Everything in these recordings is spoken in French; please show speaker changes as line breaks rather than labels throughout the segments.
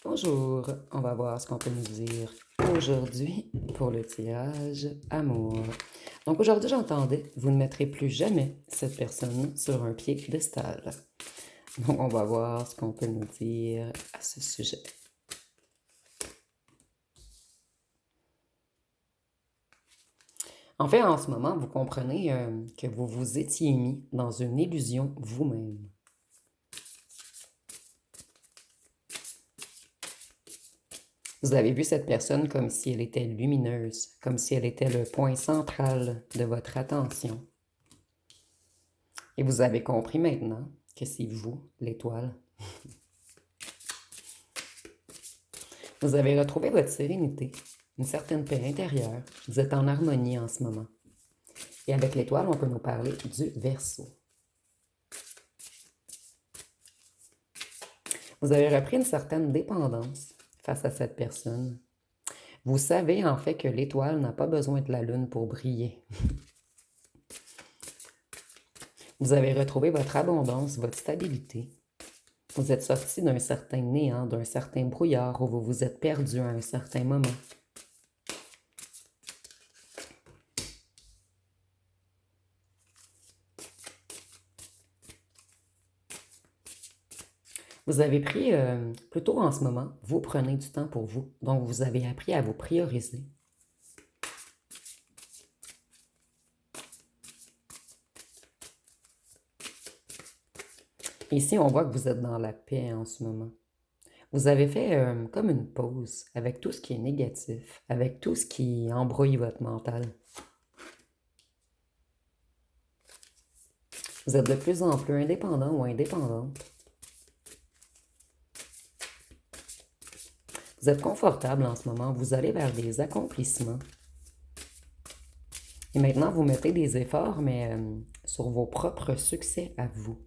Bonjour, on va voir ce qu'on peut nous dire aujourd'hui pour le tirage amour. Donc aujourd'hui, j'entendais, vous ne mettrez plus jamais cette personne sur un piédestal. Donc on va voir ce qu'on peut nous dire à ce sujet. En fait, en ce moment, vous comprenez que vous vous étiez mis dans une illusion vous-même. Vous avez vu cette personne comme si elle était lumineuse, comme si elle était le point central de votre attention. Et vous avez compris maintenant que c'est vous, l'étoile. Vous avez retrouvé votre sérénité, une certaine paix intérieure. Vous êtes en harmonie en ce moment. Et avec l'étoile, on peut nous parler du Verseau. Vous avez repris une certaine dépendance face à cette personne. Vous savez en fait que l'étoile n'a pas besoin de la lune pour briller. Vous avez retrouvé votre abondance, votre stabilité. Vous êtes sorti d'un certain néant, d'un certain brouillard où vous vous êtes perdu à un certain moment. Vous avez pris, plutôt en ce moment, vous prenez du temps pour vous. Donc, vous avez appris à vous prioriser. Ici, on voit que vous êtes dans la paix en ce moment. Vous avez fait comme une pause avec tout ce qui est négatif, avec tout ce qui embrouille votre mental. Vous êtes de plus en plus indépendant ou indépendante. Vous êtes confortable en ce moment, vous allez vers des accomplissements. Et maintenant, vous mettez des efforts, mais sur vos propres succès à vous.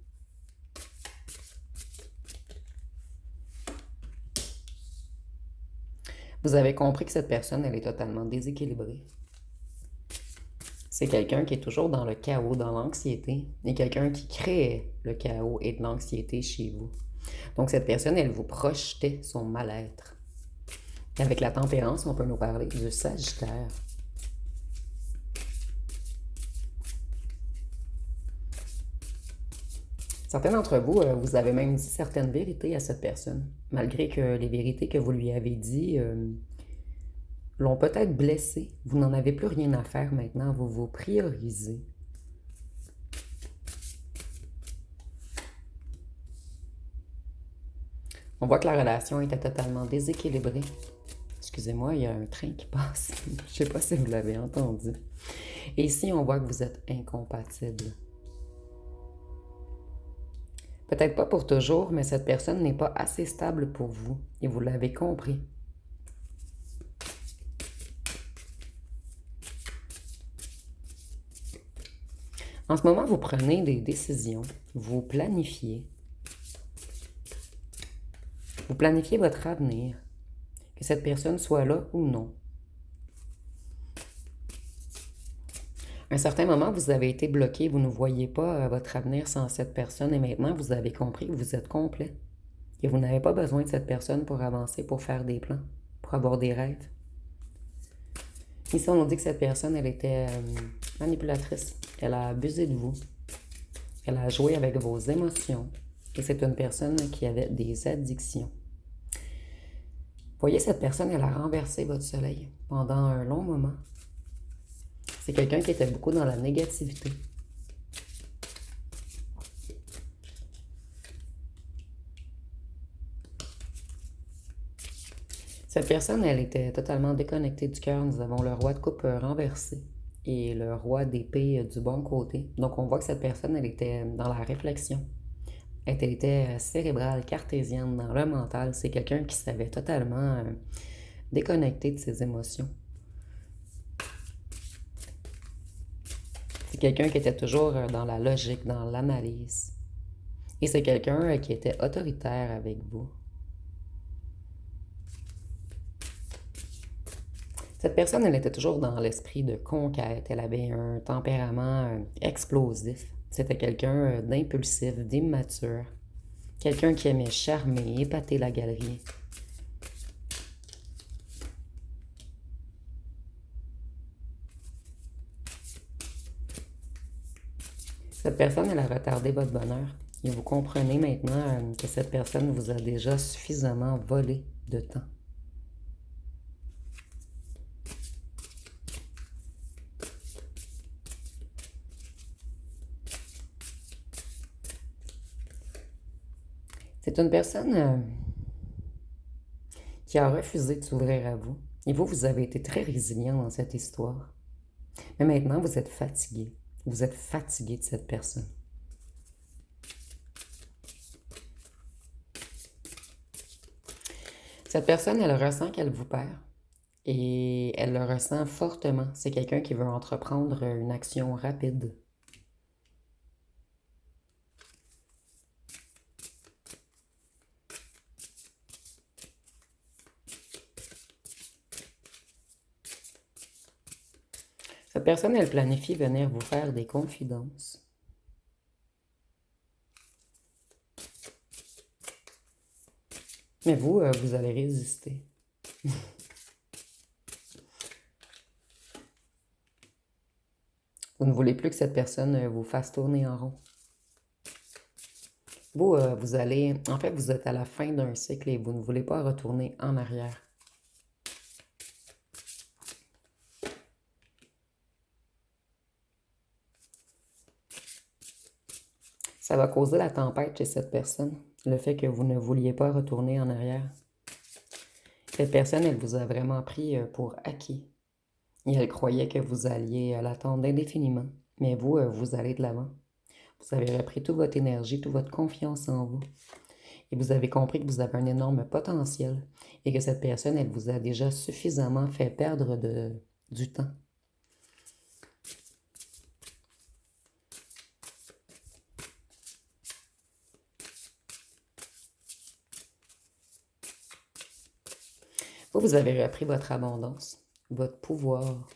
Vous avez compris que cette personne, elle est totalement déséquilibrée. C'est quelqu'un qui est toujours dans le chaos, dans l'anxiété, et quelqu'un qui crée le chaos et de l'anxiété chez vous. Donc cette personne, elle vous projetait son mal-être. Et avec la tempérance, on peut nous parler du Sagittaire. Certains d'entre vous, vous avez même dit certaines vérités à cette personne, malgré que les vérités que vous lui avez dit l'ont peut-être blessé. Vous n'en avez plus rien à faire maintenant, vous vous priorisez. On voit que la relation était totalement déséquilibrée. Excusez-moi, il y a un train qui passe. Je ne sais pas si vous l'avez entendu. Et ici, on voit que vous êtes incompatibles. Peut-être pas pour toujours, mais cette personne n'est pas assez stable pour vous. Et vous l'avez compris. En ce moment, vous prenez des décisions. Vous planifiez. Vous planifiez votre avenir. Que cette personne soit là ou non. À un certain moment, vous avez été bloqué, vous ne voyez pas votre avenir sans cette personne et maintenant, vous avez compris que vous êtes complet. Et vous n'avez pas besoin de cette personne pour avancer, pour faire des plans, pour avoir des rêves. Ici, on nous dit que cette personne, elle était manipulatrice. Elle a abusé de vous. Elle a joué avec vos émotions. Et c'est une personne qui avait des addictions. Voyez, cette personne, elle a renversé votre soleil pendant un long moment. C'est quelqu'un qui était beaucoup dans la négativité. Cette personne, elle était totalement déconnectée du cœur. Nous avons le roi de coupe renversé et le roi d'épée du bon côté. Donc, on voit que cette personne, elle était dans la réflexion. Elle était cérébrale, cartésienne, dans le mental. C'est quelqu'un qui savait totalement déconnecter de ses émotions. C'est quelqu'un qui était toujours dans la logique, dans l'analyse. Et c'est quelqu'un qui était autoritaire avec vous. Cette personne, elle était toujours dans l'esprit de conquête. Elle avait un tempérament explosif. C'était quelqu'un d'impulsif, d'immature. Quelqu'un qui aimait charmer, épater la galerie. Cette personne, elle a retardé votre bonheur. Et vous comprenez maintenant que cette personne vous a déjà suffisamment volé de temps. C'est une personne qui a refusé de s'ouvrir à vous. Et vous, vous avez été très résilient dans cette histoire. Mais maintenant, vous êtes fatigué. Vous êtes fatigué de cette personne. Cette personne, elle ressent qu'elle vous perd. Et elle le ressent fortement. C'est quelqu'un qui veut entreprendre une action rapide. Cette personne, elle planifie venir vous faire des confidences. Mais vous, vous allez résister. Vous ne voulez plus que cette personne vous fasse tourner en rond. Vous, vous allez... En fait, vous êtes à la fin d'un cycle et vous ne voulez pas retourner en arrière. Ça va causer la tempête chez cette personne, le fait que vous ne vouliez pas retourner en arrière. Cette personne, elle vous a vraiment pris pour acquis. Et elle croyait que vous alliez l'attendre indéfiniment. Mais vous, vous allez de l'avant. Vous avez repris toute votre énergie, toute votre confiance en vous. Et vous avez compris que vous avez un énorme potentiel et que cette personne, elle vous a déjà suffisamment fait perdre du temps. Vous, vous avez repris votre abondance, votre pouvoir.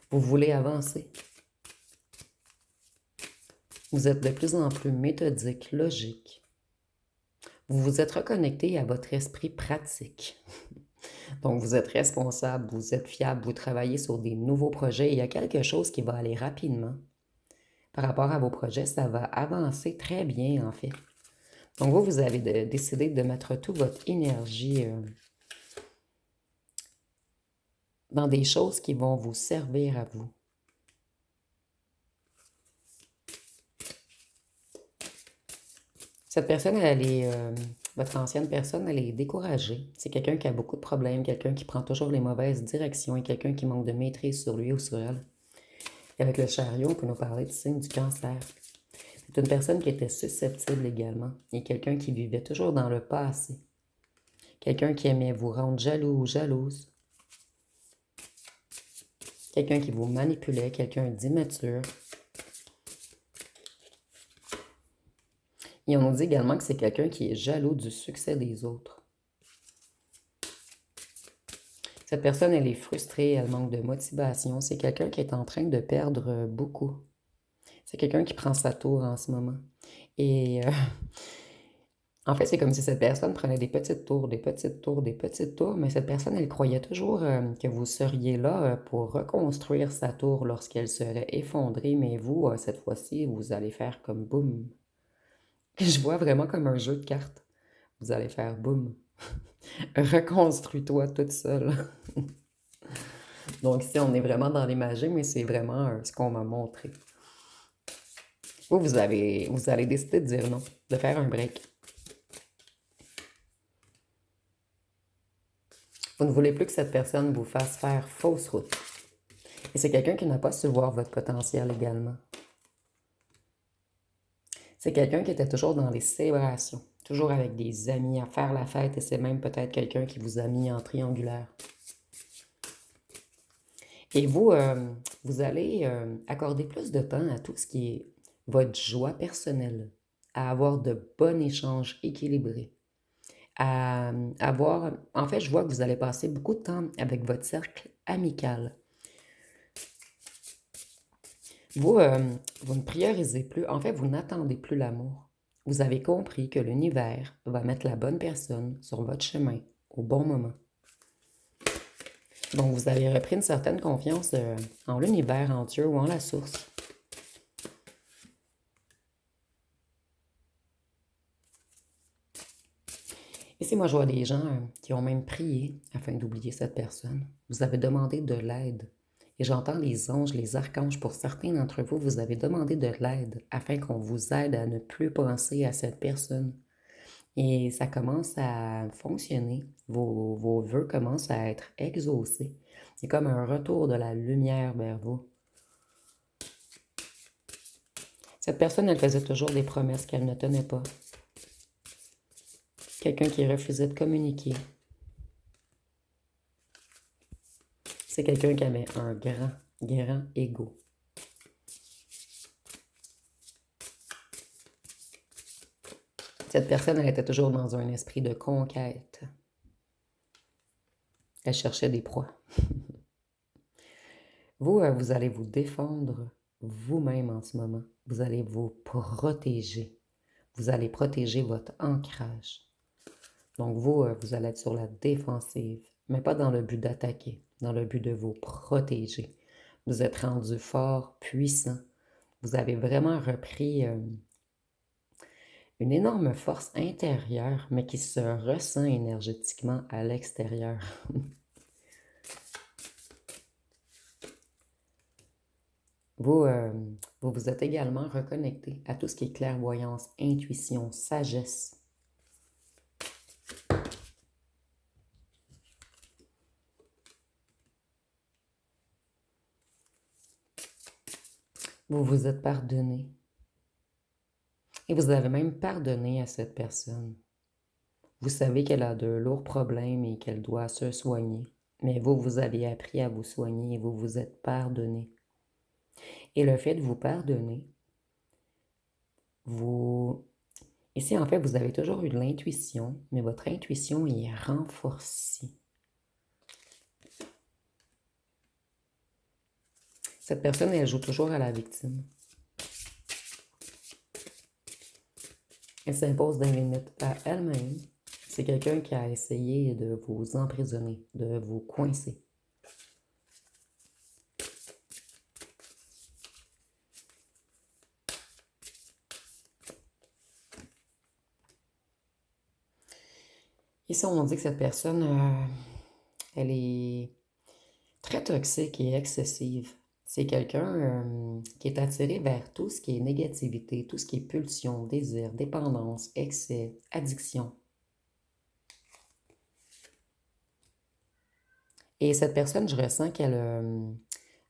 Vous voulez avancer. Vous êtes de plus en plus méthodique, logique. Vous vous êtes reconnecté à votre esprit pratique. Donc, vous êtes responsable, vous êtes fiable, vous travaillez sur des nouveaux projets et il y a quelque chose qui va aller rapidement. Par rapport à vos projets, ça va avancer très bien, en fait. Donc, vous avez décidé de mettre toute votre énergie dans des choses qui vont vous servir à vous. Cette personne, elle est, votre ancienne personne, elle est découragée. C'est quelqu'un qui a beaucoup de problèmes, quelqu'un qui prend toujours les mauvaises directions et quelqu'un qui manque de maîtrise sur lui ou sur elle. Et avec le chariot, on peut nous parler du signe du cancer. C'est une personne qui était susceptible également et quelqu'un qui vivait toujours dans le passé. Quelqu'un qui aimait vous rendre jaloux ou jalouse. Quelqu'un qui vous manipulait, quelqu'un d'immature. Et on nous dit également que c'est quelqu'un qui est jaloux du succès des autres. Cette personne, elle est frustrée, elle manque de motivation. C'est quelqu'un qui est en train de perdre beaucoup. C'est quelqu'un qui prend sa tour en ce moment. Et en fait, c'est comme si cette personne prenait des petites tours, des petites tours, des petites tours, mais cette personne, elle croyait toujours que vous seriez là pour reconstruire sa tour lorsqu'elle serait effondrée, mais vous, cette fois-ci, vous allez faire comme boum. Je vois vraiment comme un jeu de cartes. Vous allez faire boum. Reconstruis-toi toute seule. Donc ici, on est vraiment dans l'imagerie, mais c'est vraiment ce qu'on m'a montré. Vous allez décider de dire non, de faire un break. Vous ne voulez plus que cette personne vous fasse faire fausse route. Et c'est quelqu'un qui n'a pas su voir votre potentiel également. C'est quelqu'un qui était toujours dans les célébrations, toujours avec des amis à faire la fête et c'est même peut-être quelqu'un qui vous a mis en triangulaire. Et vous, vous allez accorder plus de temps à tout ce qui est votre joie personnelle, à avoir de bons échanges équilibrés, à avoir... En fait, je vois que vous allez passer beaucoup de temps avec votre cercle amical. Vous, vous ne priorisez plus, en fait, vous n'attendez plus l'amour. Vous avez compris que l'univers va mettre la bonne personne sur votre chemin au bon moment. Donc, vous avez repris une certaine confiance en l'univers, en Dieu ou en la source. Ici, moi, je vois des gens qui ont même prié afin d'oublier cette personne. Vous avez demandé de l'aide. Et j'entends les anges, les archanges, pour certains d'entre vous, vous avez demandé de l'aide afin qu'on vous aide à ne plus penser à cette personne. Et ça commence à fonctionner. Vos vœux commencent à être exaucés. C'est comme un retour de la lumière vers vous. Cette personne, elle faisait toujours des promesses qu'elle ne tenait pas. Quelqu'un qui refusait de communiquer. C'est quelqu'un qui avait un grand ego. Cette personne, elle était toujours dans un esprit de conquête. Elle cherchait des proies. Vous, vous allez vous défendre vous-même en ce moment. Vous allez vous protéger. Vous allez protéger votre ancrage. Donc vous, vous allez être sur la défensive, mais pas dans le but d'attaquer, dans le but de vous protéger. Vous êtes rendu fort, puissant. Vous avez vraiment repris une énorme force intérieure, mais qui se ressent énergétiquement à l'extérieur. Vous, vous vous êtes également reconnecté à tout ce qui est clairvoyance, intuition, sagesse. Vous vous êtes pardonné. Et vous avez même pardonné à cette personne. Vous savez qu'elle a de lourds problèmes et qu'elle doit se soigner. Mais vous, vous avez appris à vous soigner et vous vous êtes pardonné. Et le fait de vous pardonner, vous... Ici, en fait, vous avez toujours eu de l'intuition, mais votre intuition est renforcée. Cette personne, elle joue toujours à la victime. Elle s'impose des limites à elle-même. C'est quelqu'un qui a essayé de vous emprisonner, de vous coincer. Ici, on dit que cette personne, elle est très toxique et excessive. C'est quelqu'un qui est attiré vers tout ce qui est négativité, tout ce qui est pulsion, désir, dépendance, excès, addiction. Et cette personne, je ressens qu'elle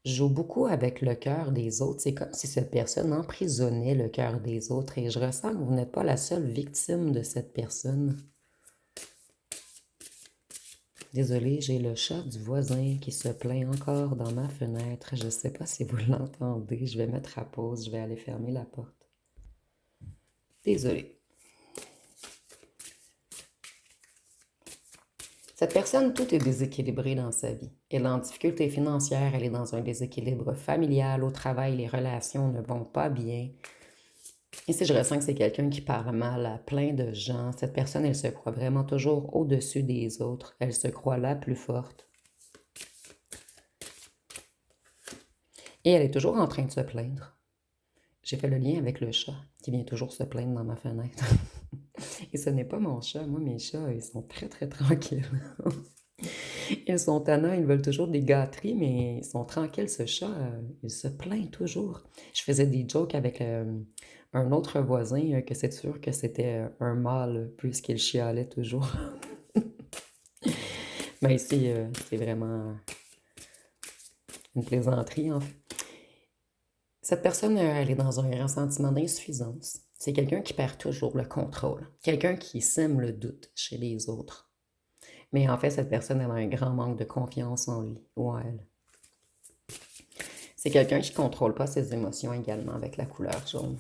joue beaucoup avec le cœur des autres. C'est comme si cette personne emprisonnait le cœur des autres. Et je ressens que vous n'êtes pas la seule victime de cette personne. Désolée, j'ai le chat du voisin qui se plaint encore dans ma fenêtre. Je ne sais pas si vous l'entendez. Je vais mettre à pause. Je vais aller fermer la porte. Désolée. Cette personne, tout est déséquilibré dans sa vie. Elle est en difficulté financière, elle est dans un déséquilibre familial, au travail, les relations ne vont pas bien. Ici, je ressens que c'est quelqu'un qui parle mal à plein de gens. Cette personne, elle se croit vraiment toujours au-dessus des autres. Elle se croit la plus forte. Et elle est toujours en train de se plaindre. J'ai fait le lien avec le chat qui vient toujours se plaindre dans ma fenêtre. Et ce n'est pas mon chat. Moi, mes chats, ils sont très, très tranquilles. Ils sont tannants, ils veulent toujours des gâteries, mais ils sont tranquilles, ce chat, il se plaint toujours. Je faisais des jokes avec un autre voisin que c'est sûr que c'était un mâle, puisqu'il chialait toujours. Mais ici, c'est vraiment une plaisanterie, en fait. Cette personne, elle est dans un grand sentiment d'insuffisance. C'est quelqu'un qui perd toujours le contrôle. Quelqu'un qui sème le doute chez les autres. Mais en fait, cette personne, elle a un grand manque de confiance en lui ou en elle. C'est quelqu'un qui ne contrôle pas ses émotions également avec la couleur jaune.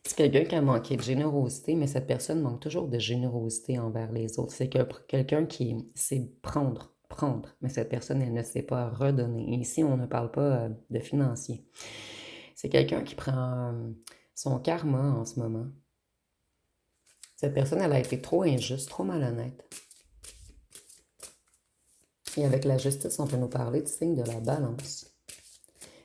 C'est quelqu'un qui a manqué de générosité, mais cette personne manque toujours de générosité envers les autres. C'est quelqu'un qui sait prendre, mais cette personne, elle ne sait pas redonner. Et ici, on ne parle pas de financier. C'est quelqu'un qui prend son karma en ce moment. Cette personne, elle a été trop injuste, trop malhonnête. Et avec la justice, on peut nous parler du signe de la balance.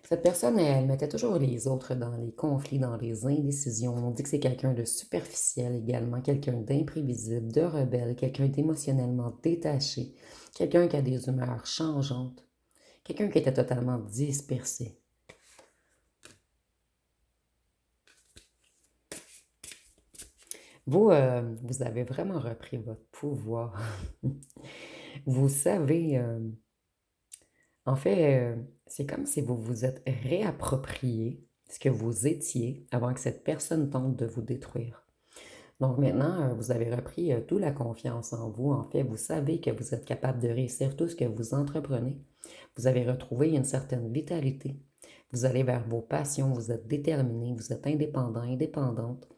Cette personne, elle mettait toujours les autres dans les conflits, dans les indécisions. On dit que c'est quelqu'un de superficiel également, quelqu'un d'imprévisible, de rebelle, quelqu'un d'émotionnellement détaché, quelqu'un qui a des humeurs changeantes, quelqu'un qui était totalement dispersé. Vous, vous avez vraiment repris votre pouvoir. Vous savez, en fait, c'est comme si vous vous êtes réapproprié ce que vous étiez avant que cette personne tente de vous détruire. Donc maintenant, vous avez repris toute la confiance en vous. En fait, vous savez que vous êtes capable de réussir tout ce que vous entreprenez. Vous avez retrouvé une certaine vitalité. Vous allez vers vos passions, vous êtes déterminé, vous êtes indépendant, indépendante.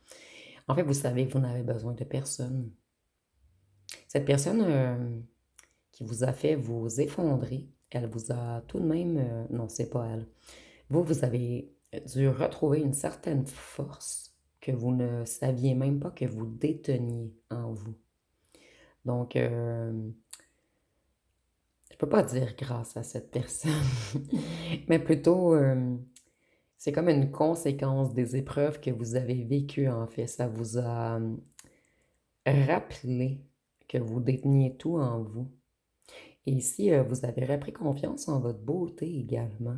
En fait, vous savez que vous n'avez besoin de personne. Cette personne qui vous a fait vous effondrer, elle vous a tout de même... non, c'est pas elle. Vous, vous avez dû retrouver une certaine force que vous ne saviez même pas que vous déteniez en vous. Donc, je peux pas dire grâce à cette personne, mais plutôt, c'est comme une conséquence des épreuves que vous avez vécues, en fait. Ça vous a rappelé que vous déteniez tout en vous. Et ici, vous avez repris confiance en votre beauté également.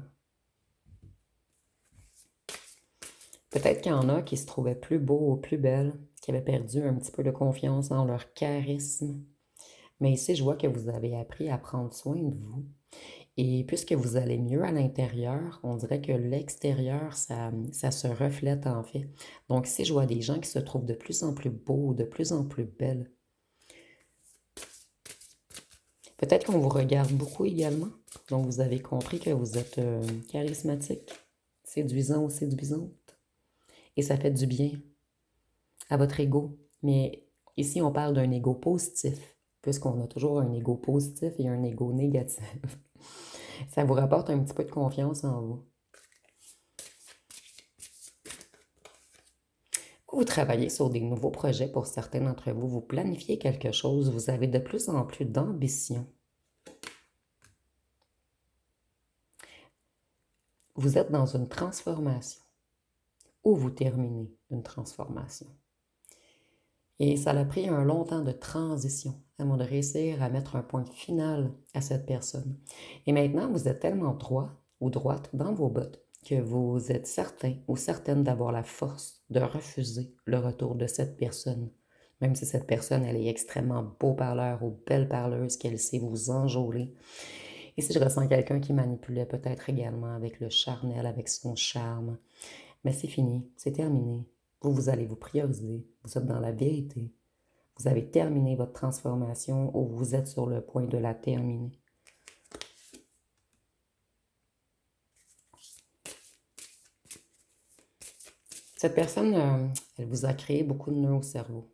Peut-être qu'il y en a qui se trouvaient plus beaux ou plus belles, qui avaient perdu un petit peu de confiance en leur charisme. Mais ici, je vois que vous avez appris à prendre soin de vous. Et puisque vous allez mieux à l'intérieur, on dirait que l'extérieur, ça se reflète en fait. Donc ici, je vois des gens qui se trouvent de plus en plus beaux, de plus en plus belles. Peut-être qu'on vous regarde beaucoup également. Donc vous avez compris que vous êtes charismatique, séduisant ou séduisante. Et ça fait du bien à votre ego. Mais ici, on parle d'un ego positif, puisqu'on a toujours un ego positif et un ego négatif. Ça vous rapporte un petit peu de confiance en vous. Vous travaillez sur des nouveaux projets pour certains d'entre vous. Vous planifiez quelque chose. Vous avez de plus en plus d'ambition. Vous êtes dans une transformation ou vous terminez une transformation. Et ça a pris un long temps de transition avant de réussir à mettre un point final à cette personne. Et maintenant, vous êtes tellement droit ou droite dans vos bottes que vous êtes certain ou certaine d'avoir la force de refuser le retour de cette personne. Même si cette personne, elle est extrêmement beau parleur ou belle parleuse, qu'elle sait vous enjôler. Et si je ressens quelqu'un qui manipulait peut-être également avec le charnel, avec son charme, mais c'est fini, c'est terminé. Vous allez vous prioriser, vous êtes dans la vérité. Vous avez terminé votre transformation ou vous êtes sur le point de la terminer. Cette personne, elle vous a créé beaucoup de nœuds au cerveau.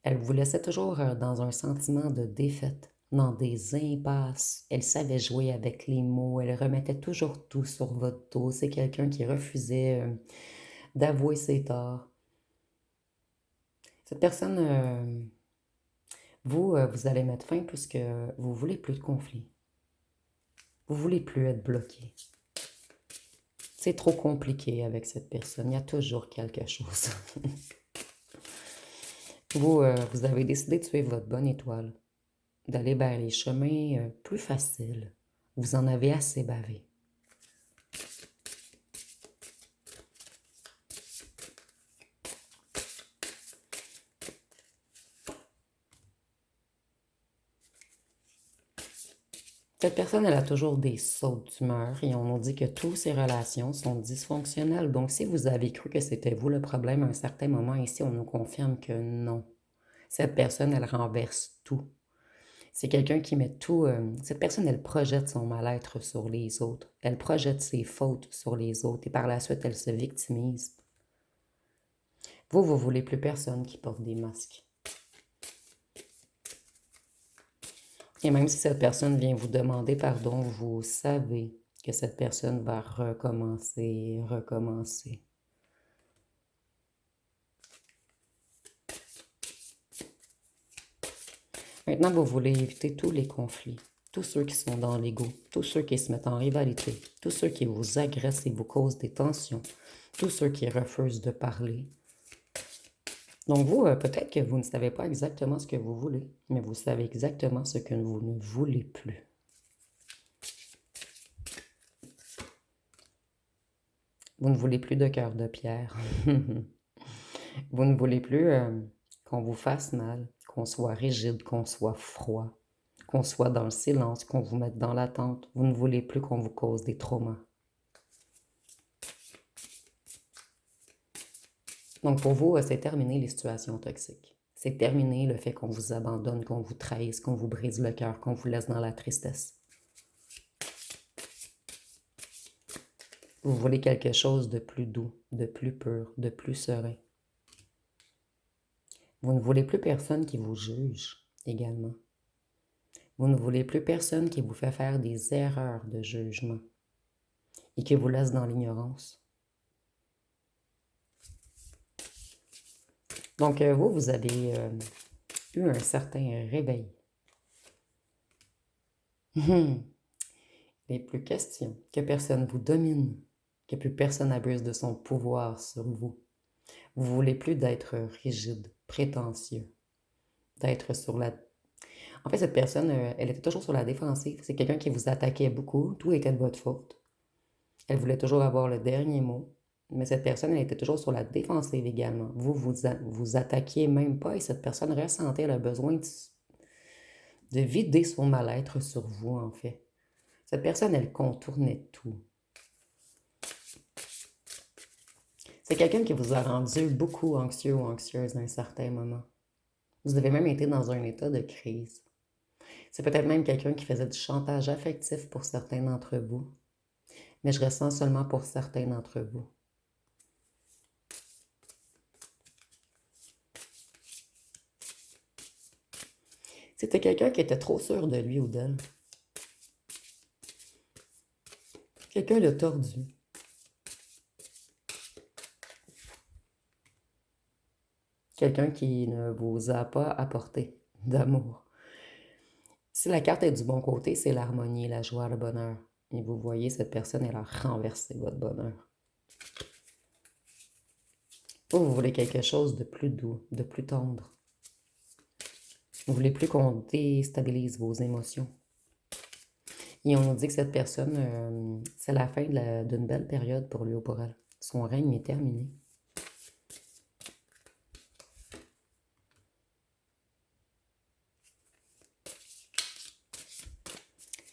Elle vous laissait toujours dans un sentiment de défaite, dans des impasses. Elle savait jouer avec les mots, elle remettait toujours tout sur votre dos. C'est quelqu'un qui refusait d'avouer ses torts. Cette personne, vous allez mettre fin puisque vous voulez plus de conflit. Vous voulez plus être bloqué. C'est trop compliqué avec cette personne. Il y a toujours quelque chose. Vous avez décidé de suivre votre bonne étoile, d'aller vers les chemins plus faciles. Vous en avez assez bavé. Cette personne, elle a toujours des sautes d'humeur et on nous dit que toutes ces relations sont dysfonctionnelles. Donc, si vous avez cru que c'était vous le problème à un certain moment, ici, on nous confirme que non. Cette personne, elle renverse tout. C'est quelqu'un qui met tout... cette personne, elle projette son mal-être sur les autres. Elle projette ses fautes sur les autres et par la suite, elle se victimise. Vous voulez plus personne qui porte des masques. Et même si cette personne vient vous demander pardon, vous savez que cette personne va recommencer, recommencer. Maintenant, vous voulez éviter tous les conflits. tous ceux qui sont dans l'ego, tous ceux qui se mettent en rivalité, tous ceux qui vous agressent et vous causent des tensions, tous ceux qui refusent de parler. Donc vous, peut-être que vous ne savez pas exactement ce que vous voulez, mais vous savez exactement ce que vous ne voulez plus. Vous ne voulez plus de cœur de pierre. Vous ne voulez plus qu'on vous fasse mal, qu'on soit rigide, qu'on soit froid, qu'on soit dans le silence, qu'on vous mette dans l'attente. Vous ne voulez plus qu'on vous cause des traumas. Donc pour vous, c'est terminé les situations toxiques. C'est terminé le fait qu'on vous abandonne, qu'on vous trahisse, qu'on vous brise le cœur, qu'on vous laisse dans la tristesse. Vous voulez quelque chose de plus doux, de plus pur, de plus serein. Vous ne voulez plus personne qui vous juge également. Vous ne voulez plus personne qui vous fait faire des erreurs de jugement et qui vous laisse dans l'ignorance. Donc vous avez eu un certain réveil. Il n'est plus question que personne vous domine, que plus personne abuse de son pouvoir sur vous. Vous ne voulez plus d'être rigide, prétentieux, d'être sur la... En fait, cette personne, elle était toujours sur la défensive. C'est quelqu'un qui vous attaquait beaucoup. Tout était de votre faute. Elle voulait toujours avoir le dernier mot. Mais cette personne, elle était toujours sur la défensive également. Vous attaquiez même pas et cette personne ressentait le besoin de vider son mal-être sur vous, en fait. Cette personne, elle contournait tout. C'est quelqu'un qui vous a rendu beaucoup anxieux ou anxieuse à un certain moment. Vous avez même été dans un état de crise. C'est peut-être même quelqu'un qui faisait du chantage affectif pour certains d'entre vous. Mais je ressens seulement pour certains d'entre vous. C'était quelqu'un qui était trop sûr de lui ou d'elle. Quelqu'un de tordu. Quelqu'un qui ne vous a pas apporté d'amour. Si la carte est du bon côté, c'est l'harmonie, la joie, le bonheur. Et vous voyez, cette personne, elle a renversé votre bonheur. Vous voulez quelque chose de plus doux, de plus tendre. Vous voulez plus qu'on déstabilise vos émotions. Et on nous dit que cette personne, c'est la fin d'une belle période pour lui ou pour elle. Son règne est terminé.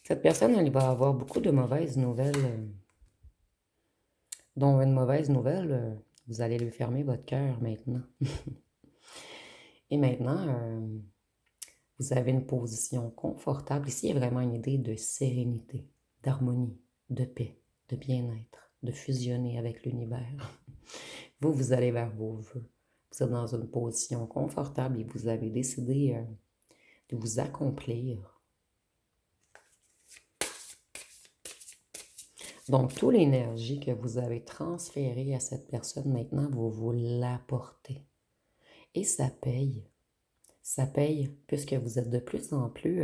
Cette personne, elle va avoir beaucoup de mauvaises nouvelles, dont une mauvaise nouvelle, vous allez lui fermer votre cœur maintenant. Et maintenant, vous avez une position confortable. Ici, il y a vraiment une idée de sérénité, d'harmonie, de paix, de bien-être, de fusionner avec l'univers. Vous allez vers vos vœux. Vous êtes dans une position confortable et vous avez décidé de vous accomplir. Donc, toute l'énergie que vous avez transférée à cette personne, maintenant, vous l'apportez. Et ça paye. Ça paye puisque vous êtes de plus en plus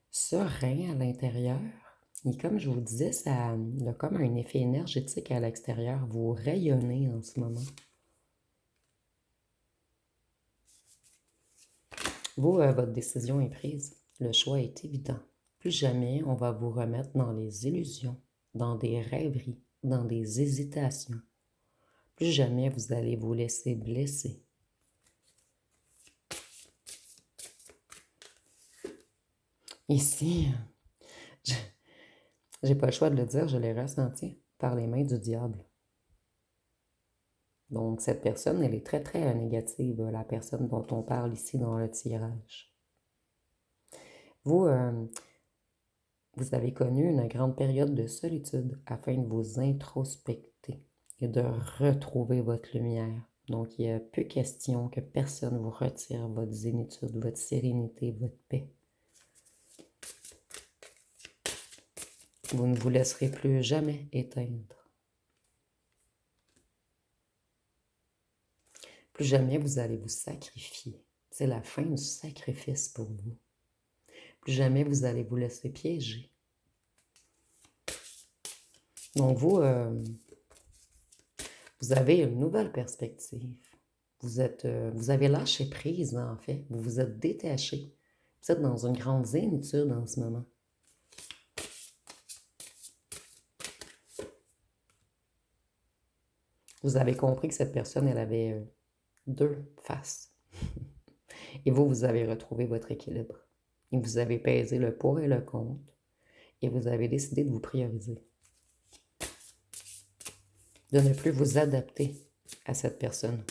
serein à l'intérieur. Et comme je vous disais, ça a comme un effet énergétique à l'extérieur. Vous rayonnez en ce moment. Vous, votre décision est prise. Le choix est évident. Plus jamais on va vous remettre dans les illusions, dans des rêveries, dans des hésitations. Plus jamais vous allez vous laisser blesser. Ici, j'ai pas le choix de le dire, je l'ai ressenti par les mains du diable. Donc, cette personne, elle est très, très négative, la personne dont on parle ici dans le tirage. Vous, vous avez connu une grande période de solitude afin de vous introspecter et de retrouver votre lumière. Donc, il n'y a plus question que personne vous retire votre zénitude, votre sérénité, votre paix. Vous ne vous laisserez plus jamais éteindre. Plus jamais vous allez vous sacrifier. C'est la fin du sacrifice pour vous. Plus jamais vous allez vous laisser piéger. Donc vous avez une nouvelle perspective. Vous avez lâché prise, en fait. Vous vous êtes détaché. Vous êtes dans une grande zénitude en ce moment. Vous avez compris que cette personne, elle avait deux faces. Et vous avez retrouvé votre équilibre. Et vous avez pesé le pour et le contre. Et vous avez décidé de vous prioriser. De ne plus vous adapter à cette personne.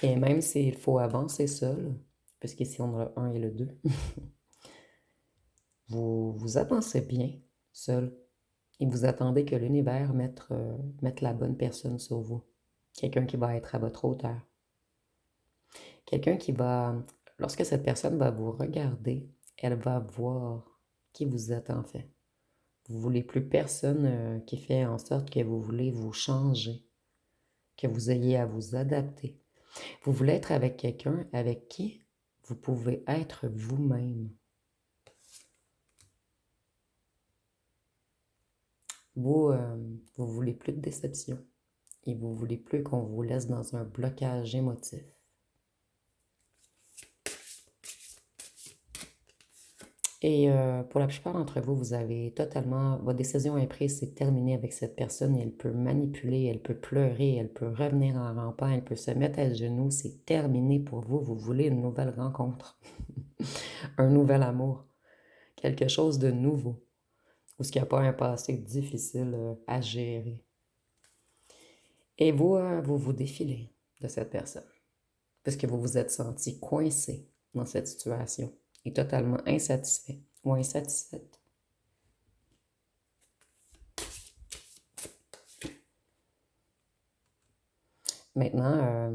Et même s'il faut avancer seul, puisqu'ici on a le 1 et le 2, vous avancez bien seul et vous attendez que l'univers mette la bonne personne sur vous. Quelqu'un qui va être à votre hauteur. Quelqu'un qui va, lorsque cette personne va vous regarder, elle va voir qui vous êtes en fait. Vous ne voulez plus personne qui fait en sorte que vous voulez vous changer, que vous ayez à vous adapter. Vous voulez être avec quelqu'un avec qui vous pouvez être vous-même. Vous voulez plus de déception et vous voulez plus qu'on vous laisse dans un blocage émotif. Et pour la plupart d'entre vous, vous avez totalement, votre décision est prise, c'est terminé avec cette personne. Elle peut manipuler, elle peut pleurer, elle peut revenir en rampant, elle peut se mettre à genoux. C'est terminé pour vous. Vous voulez une nouvelle rencontre, un nouvel amour, quelque chose de nouveau, ou ce qui n'y a pas un passé difficile à gérer. Et vous, vous défilez de cette personne, parce que vous vous êtes senti coincé dans cette situation et totalement insatisfait ou insatisfaite. Maintenant,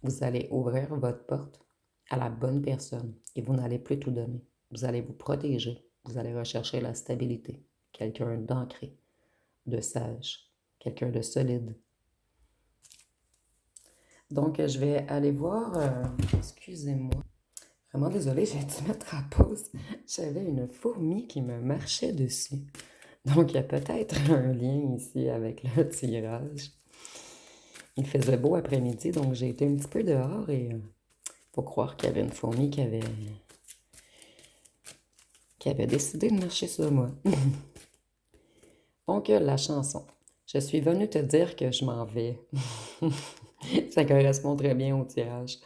vous allez ouvrir votre porte à la bonne personne et vous n'allez plus tout donner. Vous allez vous protéger. Vous allez rechercher la stabilité. Quelqu'un d'ancré, de sage, quelqu'un de solide. Donc, je vais aller voir... excusez-moi. Vraiment désolée, j'ai dû mettre à pause. J'avais une fourmi qui me marchait dessus. Donc, il y a peut-être un lien ici avec le tirage. Il faisait beau après-midi, donc j'ai été un petit peu dehors et faut croire qu'il y avait une fourmi qui avait décidé de marcher sur moi. Donc, la chanson. Je suis venue te dire que je m'en vais. Ça correspond très bien au tirage.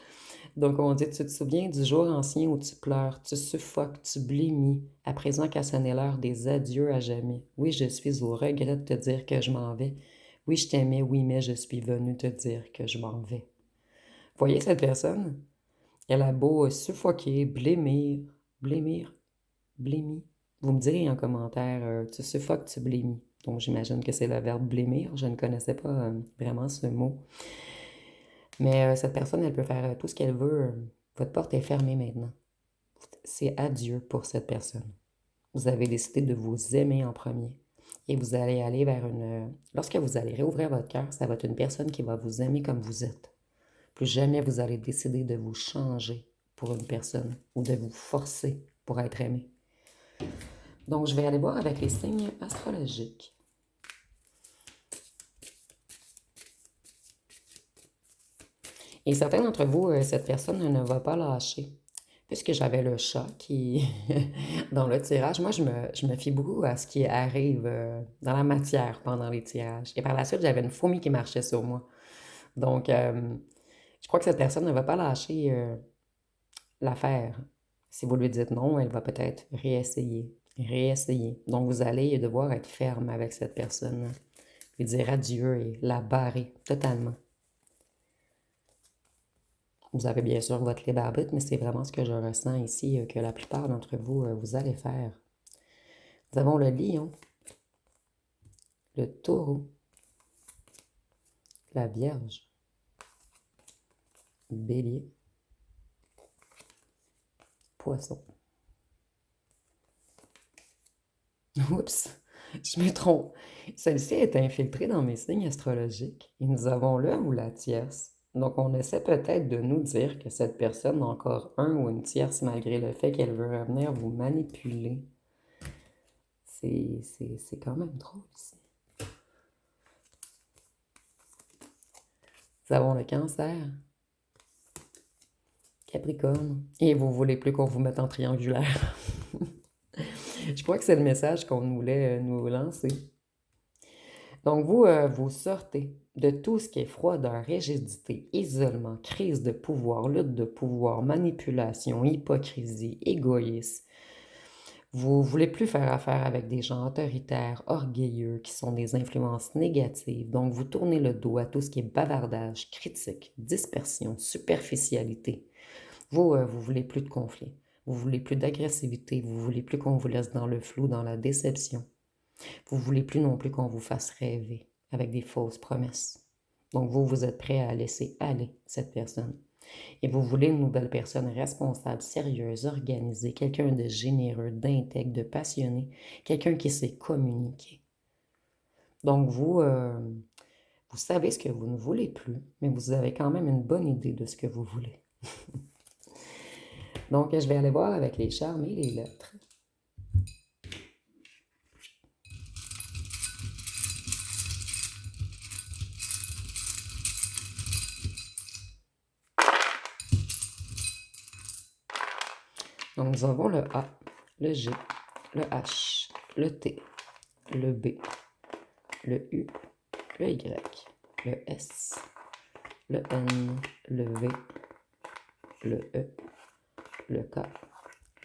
Donc, on dit, tu te souviens du jour ancien où tu pleures, tu suffoques, tu blêmis, à présent qu'a sonné l'heure des adieux à jamais. Oui, je suis au regret de te dire que je m'en vais. Oui, je t'aimais, oui, mais je suis venue te dire que je m'en vais. Voyez cette personne? Elle a beau suffoquer, blêmir, blémie. Vous me direz en commentaire, tu suffoques, tu blémis. Donc, j'imagine que c'est le verbe blêmir. Je ne connaissais pas vraiment ce mot. Mais cette personne, elle peut faire tout ce qu'elle veut. Votre porte est fermée maintenant. C'est adieu pour cette personne. Vous avez décidé de vous aimer en premier. Et vous allez aller vers une... Lorsque vous allez réouvrir votre cœur, ça va être une personne qui va vous aimer comme vous êtes. Plus jamais vous allez décider de vous changer pour une personne ou de vous forcer pour être aimé. Donc, je vais aller voir avec les signes astrologiques. Et certains d'entre vous, cette personne ne va pas lâcher. Puisque j'avais le chat qui, dans le tirage, moi, je me fie beaucoup à ce qui arrive dans la matière pendant les tirages. Et par la suite, j'avais une fourmi qui marchait sur moi. Donc, je crois que cette personne ne va pas lâcher l'affaire. Si vous lui dites non, elle va peut-être réessayer. Donc, vous allez devoir être ferme avec cette personne, lui dire adieu et la barrer totalement. Vous avez bien sûr votre libre arbitre, mais c'est vraiment ce que je ressens ici, que la plupart d'entre vous, vous allez faire. Nous avons le lion, le taureau, la vierge, bélier, poisson. Oups, je me trompe. Celle-ci est infiltrée dans mes signes astrologiques. Et nous avons le ou la tierce, Donc, on essaie peut-être de nous dire que cette personne a encore un ou une tierce malgré le fait qu'elle veut revenir vous manipuler. C'est quand même drôle ici. Nous avons le cancer, Capricorne, et vous voulez plus qu'on vous mette en triangulaire. Je crois que c'est le message qu'on voulait nous lancer. Donc, vous sortez de tout ce qui est froideur, rigidité, isolement, crise de pouvoir, lutte de pouvoir, manipulation, hypocrisie, égoïsme. Vous voulez plus faire affaire avec des gens autoritaires, orgueilleux, qui sont des influences négatives. Donc, vous tournez le dos à tout ce qui est bavardage, critique, dispersion, superficialité. Vous voulez plus de conflit. Vous voulez plus d'agressivité. Vous voulez plus qu'on vous laisse dans le flou, dans la déception. Vous voulez plus non plus qu'on vous fasse rêver avec des fausses promesses. Donc, vous êtes prêt à laisser aller cette personne. Et vous voulez une nouvelle personne responsable, sérieuse, organisée, quelqu'un de généreux, d'intègre, de passionné, quelqu'un qui sait communiquer. Donc, vous savez ce que vous ne voulez plus, mais vous avez quand même une bonne idée de ce que vous voulez. Donc, je vais aller voir avec les charmes et les lettres. Donc, nous avons le A, le G, le H, le T, le B, le U, le Y, le S, le N, le V, le E, le K,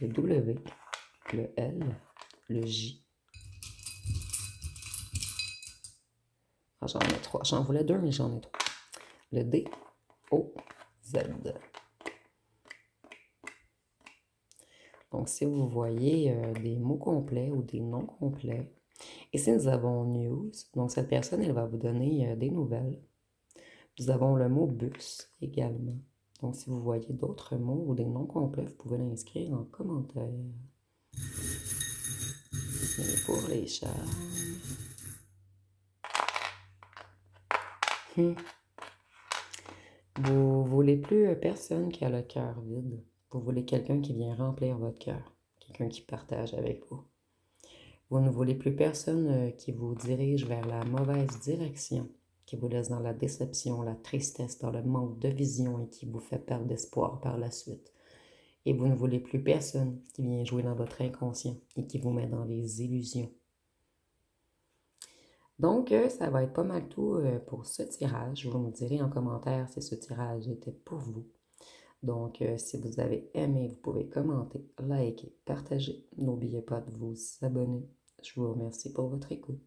le W, le L, le J. Ah, j'en ai 3. J'en voulais 2, mais j'en ai 3. Le D, O, Z. Donc, si vous voyez des mots complets ou des noms complets, ici nous avons news. Donc, cette personne, elle va vous donner des nouvelles. Nous avons le mot bus également. Donc, si vous voyez d'autres mots ou des noms complets, vous pouvez l'inscrire en commentaire. Et pour les charmes. Vous voulez plus personne qui a le cœur vide. Vous voulez quelqu'un qui vient remplir votre cœur. Quelqu'un qui partage avec vous. Vous ne voulez plus personne qui vous dirige vers la mauvaise direction, qui vous laisse dans la déception, la tristesse, dans le manque de vision et qui vous fait perdre d'espoir par la suite. Et vous ne voulez plus personne qui vient jouer dans votre inconscient et qui vous met dans les illusions. Donc, ça va être pas mal tout pour ce tirage. Vous me direz en commentaire si ce tirage était pour vous. Donc, si vous avez aimé, vous pouvez commenter, liker, partager. N'oubliez pas de vous abonner. Je vous remercie pour votre écoute.